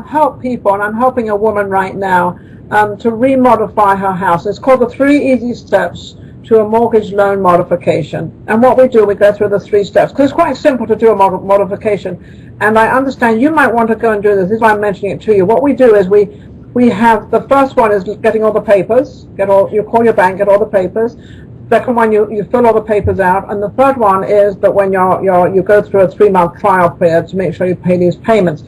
help people, and I'm helping a woman right now to remodify her house. It's called the 3 Easy Steps to a Mortgage Loan Modification. And what we do, we go through the 3 steps, because it's quite simple to do a modification. And I understand you might want to go and do this. This is why I'm mentioning it to you. What we do is we have, the first one is getting all the papers. You call your bank, get all the papers. Second one, you fill all the papers out. And the third one is that when you go through a 3-month trial period to make sure you pay these payments.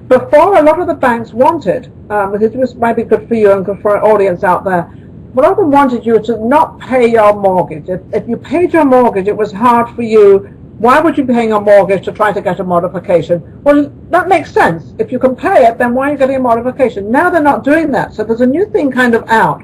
Before, a lot of the banks wanted, this might be good for you and good for an audience out there, a lot of them wanted you to not pay your mortgage. If you paid your mortgage, it was hard for you. Why would you be paying a mortgage to try to get a modification? Well, that makes sense. If you can pay it, then why are you getting a modification? Now they're not doing that. So there's a new thing kind of out,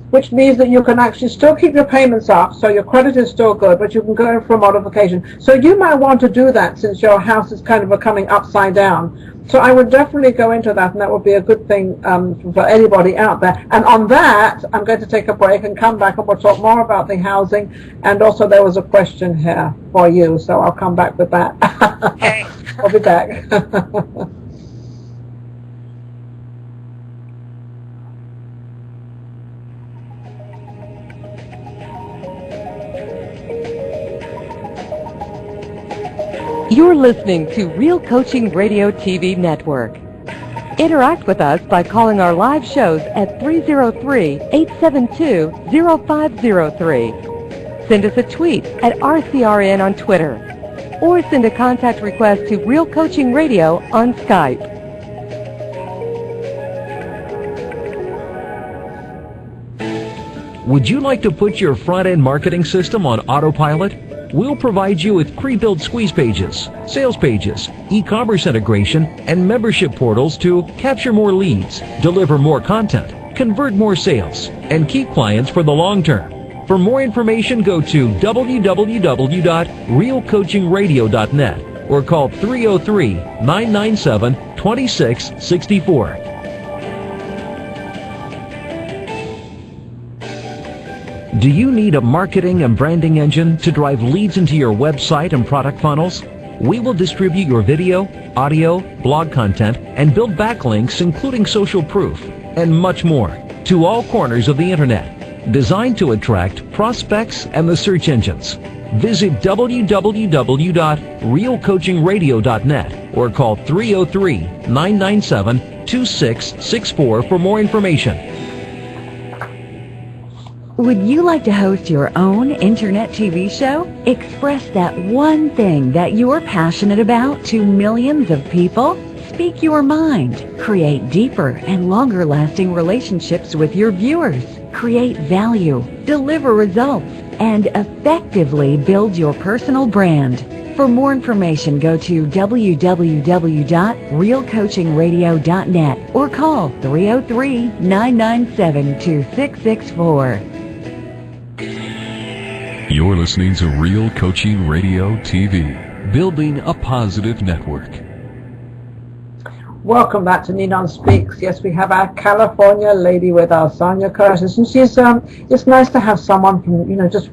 which means that you can actually still keep your payments up, so your credit is still good, but you can go for a modification. So you might want to do that since your house is kind of becoming upside down. So I would definitely go into that, and that would be a good thing for anybody out there. And on that, I'm going to take a break and come back, and we'll talk more about the housing. And also there was a question here for you, so I'll come back with that. Okay. I'll be back. You're listening to Real Coaching Radio TV Network. Interact with us by calling our live shows at 303-872-0503. Send us a tweet at RCRN on Twitter, or send a contact request to Real Coaching Radio on Skype. Would you like to put your front-end marketing system on autopilot? We'll provide you with pre-built squeeze pages, sales pages, e-commerce integration, and membership portals to capture more leads, deliver more content, convert more sales, and keep clients for the long term. For more information, go to www.realcoachingradio.net or call 303-997-2664. Do you need a marketing and branding engine to drive leads into your website and product funnels? We will distribute your video, audio, blog content, and build backlinks, including social proof, and much more, to all corners of the Internet, designed to attract prospects and the search engines. Visit www.realcoachingradio.net or call 303-997-2664 for more information. Would you like to host your own internet TV show? Express that one thing that you're passionate about to millions of people? Speak your mind. Create deeper and longer-lasting relationships with your viewers. Create value. Deliver results. And effectively build your personal brand. For more information, go to www.realcoachingradio.net or call 303-997-2664. You're listening to Real Coaching Radio TV, building a positive network. Welcome back to Ninon Speaks. Yes, we have our California lady with us, Sonia Curtis, and she's it's nice to have someone from just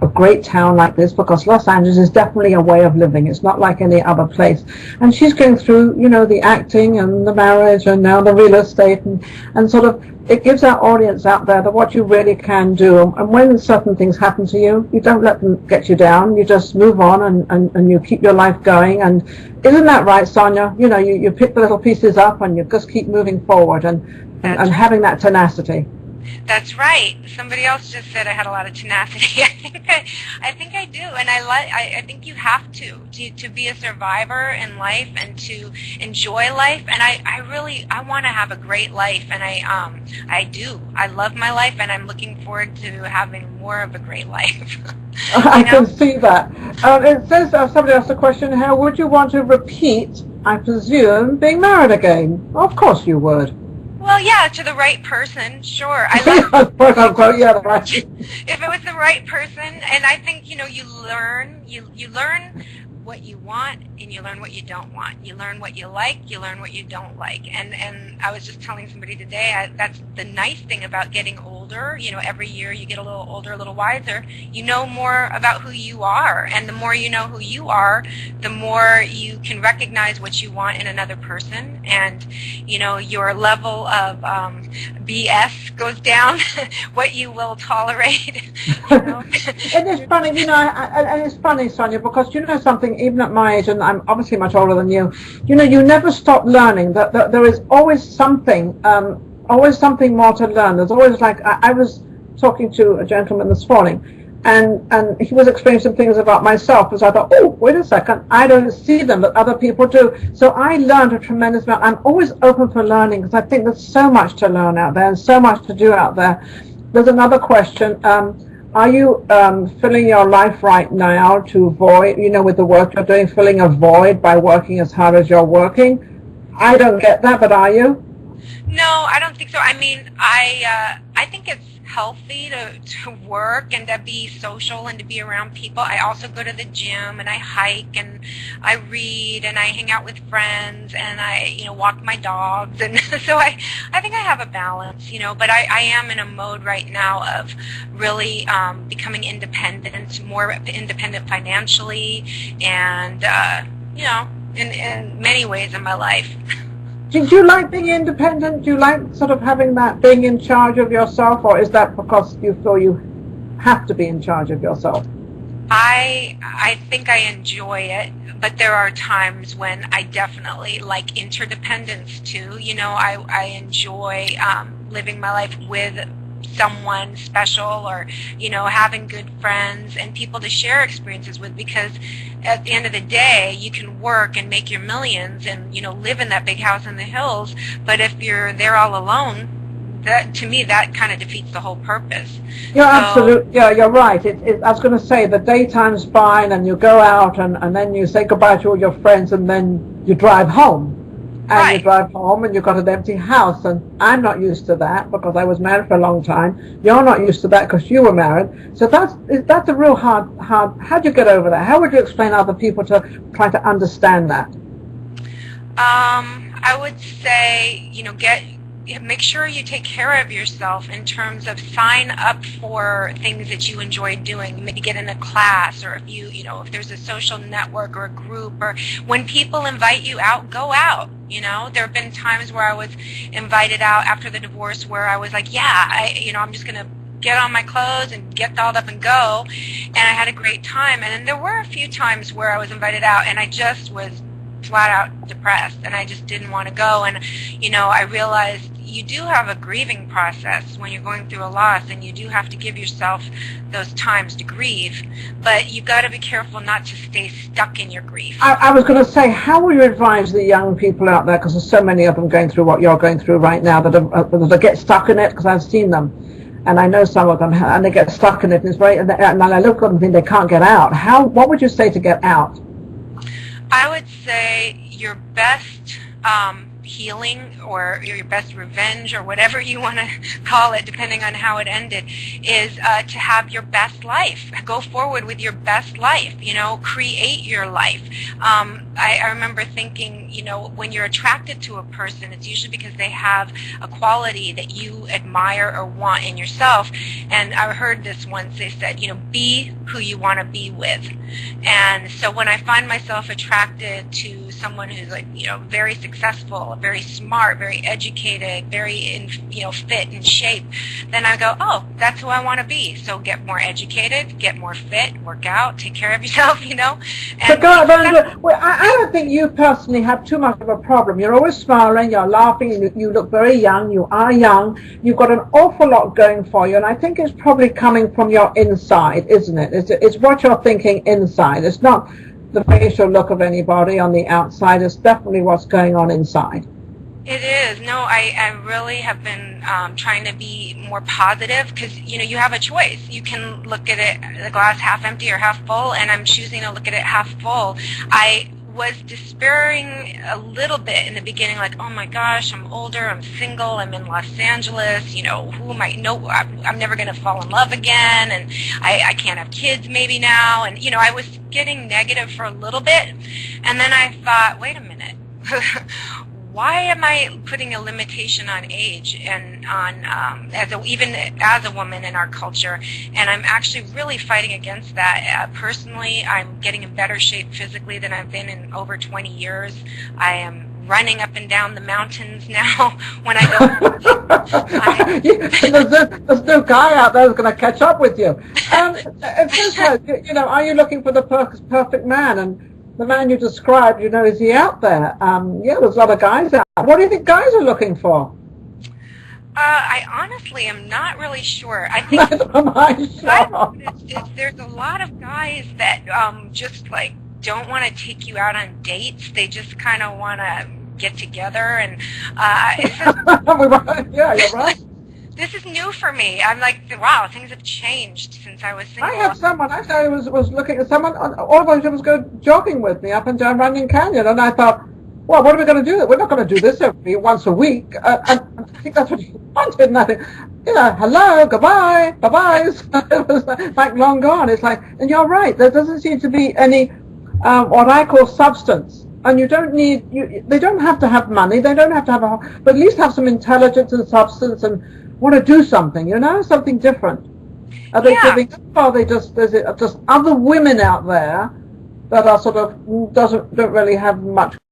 a great town like this, because Los Angeles is definitely a way of living. It's not like any other place. And she's going through, the acting and the marriage and now the real estate, and sort of it gives our audience out there that what you really can do. And when certain things happen to you, you don't let them get you down. You just move on and you keep your life going. And isn't that right, Sonia? You pick the little pieces up and you just keep moving forward and having that tenacity. That's right. Somebody else just said I had a lot of tenacity. I think I do, and I think you have to be a survivor in life and to enjoy life. And I want to have a great life, and I do. I love my life, and I'm looking forward to having more of a great life. I can see that. It says somebody asked a question: how would you want to repeat? I presume being married again. Of course you would. Well, yeah, to the right person, sure. If it was the right person, and I think you learn what you want and you learn what you don't want. You learn what you like, you learn what you don't like. And I was just telling somebody today that's the nice thing about getting older older, every year you get a little older, a little wiser, you know more about who you are. And the more you know who you are, the more you can recognize what you want in another person. And, your level of BS goes down, what you will tolerate. It is funny, and it's funny, Sonia, because something, even at my age, and I'm obviously much older than you, you never stop learning. That there is always something more to learn. There's always, like, I was talking to a gentleman this morning, and he was explaining some things about myself, because I thought, oh, wait a second, I don't see them, but other people do. So I learned a tremendous amount. I'm always open for learning, because I think there's so much to learn out there and so much to do out there. There's another question. Are you filling your life right now to void, with the work you're doing, filling a void by working as hard as you're working? I don't get that, but are you? No, I don't think so. I mean, I think it's healthy to work and to be social and to be around people. I also go to the gym and I hike and I read and I hang out with friends and I, walk my dogs. And so I think I have a balance, but I am in a mode right now of really becoming independent, more independent financially and, in many ways in my life. Do you like being independent? Do you like sort of having that, being in charge of yourself, or is that because you feel you have to be in charge of yourself? I think I enjoy it, but there are times when I definitely like interdependence too. I enjoy living my life with someone special, or having good friends and people to share experiences with, because at the end of the day you can work and make your millions and live in that big house in the hills, but if you're there all alone, that, to me, that kind of defeats the whole purpose. Absolutely. Yeah, you're right. I was going to say, the daytime's fine and you go out and then you say goodbye to all your friends and then you drive home. And right. You drive home and you've got an empty house, and I'm not used to that because I was married for a long time. You're not used to that because you were married. So that's a real hard. How do you get over that? How would you explain to other people to try to understand that? I would say, make sure you take care of yourself in terms of sign up for things that you enjoy doing. Maybe get in a class, or if there's a social network or a group, or when people invite you out, go out. There have been times where I was invited out after the divorce where I was like, I'm just going to get on my clothes and get dolled up and go. And I had a great time. And then there were a few times where I was invited out and I just was flat out depressed and I just didn't want to go. And, I realized you do have a grieving process when you're going through a loss, and you do have to give yourself those times to grieve. But you've got to be careful not to stay stuck in your grief. I was going to say, how will you advise the young people out there, because there's so many of them going through what you're going through right now, that get stuck in it, because I've seen them. And I know some of them, and they get stuck in it, and I look at them and think they can't get out. What would you say to get out? I would say your best healing, or your best revenge, or whatever you want to call it, depending on how it ended, is to have your best life. Go forward with your best life. Create your life. I remember thinking, when you're attracted to a person, it's usually because they have a quality that you admire or want in yourself. And I heard this once. They said, be who you want to be with. And so when I find myself attracted to someone who's very successful, very smart, very educated, very fit and shape, then I go, oh, that's who I want to be. So get more educated, get more fit, work out, take care of yourself, And I don't think you personally have too much of a problem. You're always smiling, you're laughing, you look very young, you are young, you've got an awful lot going for you, and I think it's probably coming from your inside, isn't it? It's what you're thinking inside. It's not the facial look of anybody on the outside. It's definitely what's going on inside. It is. No, I really have been trying to be more positive, because, you have a choice. You can look at it, the glass half empty or half full, and I'm choosing to look at it half full. I was despairing a little bit in the beginning, like, oh my gosh, I'm older, I'm single, I'm in Los Angeles, who am I? No, I'm never going to fall in love again, and I can't have kids maybe now, and, I was getting negative for a little bit, and then I thought, wait a minute, why am I putting a limitation on age and on even as a woman in our culture? And I'm actually really fighting against that. Personally, I'm getting in better shape physically than I've been in over 20 years. I am running up and down the mountains now when I go. There's no guy out there who's going to catch up with you. Are you looking for the perfect man? And the man you described, is he out there? There's a lot of guys out there. What do you think guys are looking for? I honestly am not really sure. I think there's a lot of guys that just like don't want to take you out on dates. They just kind of want to get together, and yeah, you're right. This is new for me. I'm like, wow, things have changed since I was single. I had someone, actually, I was looking at someone, all of them was go jogging with me up and down Runyon Canyon, and I thought, well, what are we going to do? We're not going to do this once a week. And I think that's what he wanted, and I think, hello, goodbye, bye-bye. It was like long gone. It's like, and you're right, there doesn't seem to be any, what I call substance. And you don't need, they don't have to have money, they don't have to have but at least have some intelligence and substance and want to do something, something different. Are they giving up, or are they just other women out there that are sort of don't really have much